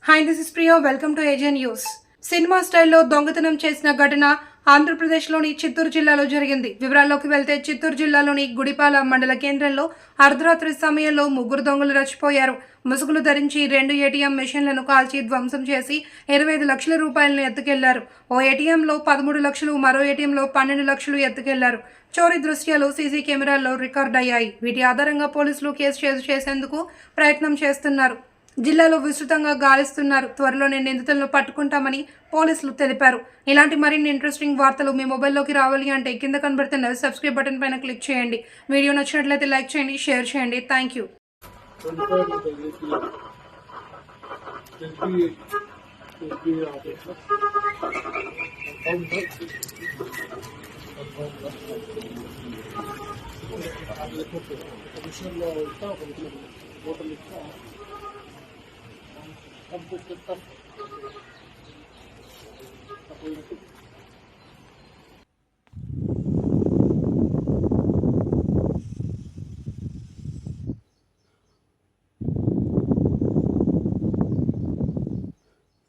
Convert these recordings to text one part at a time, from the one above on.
Hi, this is Priya. Welcome to ఏజెన్ news. Cinema స్టైల్లో దొంగతనం చేసిన ఘటన ఆంధ్రప్రదేశ్లోని చిత్తూరు జిల్లాలో జరిగింది. వివరాల్లోకి వెళ్తే చిత్తూరు జిల్లాలోని గుడిపాల మండల కేంద్రంలో అర్ధరాత్రి సమయంలో ముగ్గురు దొంగలు రెచ్చిపోయారు. ముసుగులు ధరించి 2 ఏటీఎం మెషిన్లను కాల్చి ధ్వంసం చేసి 25 లక్షల రూపాయలను ఎత్తుకెళ్లారు. ఓ ఏటీఎంలో 13 లక్షలు, మరో ఏటీఎంలో 12 లక్షలు ఎత్తుకెళ్లారు. చోరీ దృశ్యాలు సీసీ కెమెరాల్లో రికార్డ్ అయ్యాయి. వీటి ఆధారంగా పోలీసులు కేసు చేసేందుకు ప్రయత్నం చేస్తున్నారు. జిల్లాలో విస్తృతంగా గాలిస్తున్నారు. త్వరలోనే నిందితులను పట్టుకుంటామని పోలీసులు తెలిపారు. ఇలాంటి మరిన్ని ఇంట్రెస్టింగ్ వార్తలు మీ మొబైల్లోకి రావాలి అంటే కింద కనబడుతున్న సబ్స్క్రైబ్ బటన్ పైన క్లిక్ చేయండి. వీడియో నచ్చినట్లయితే లైక్ చేయండి, షేర్ చేయండి. Thank you.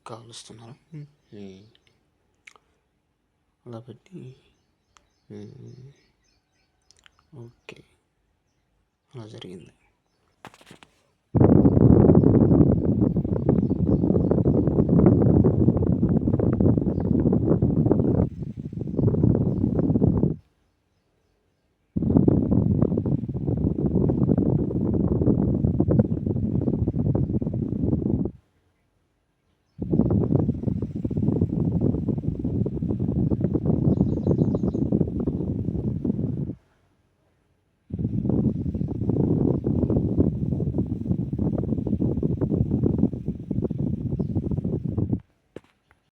కాలుస్తున్నారు. అలా పెట్టి ఓకే, అలా జరిగింది.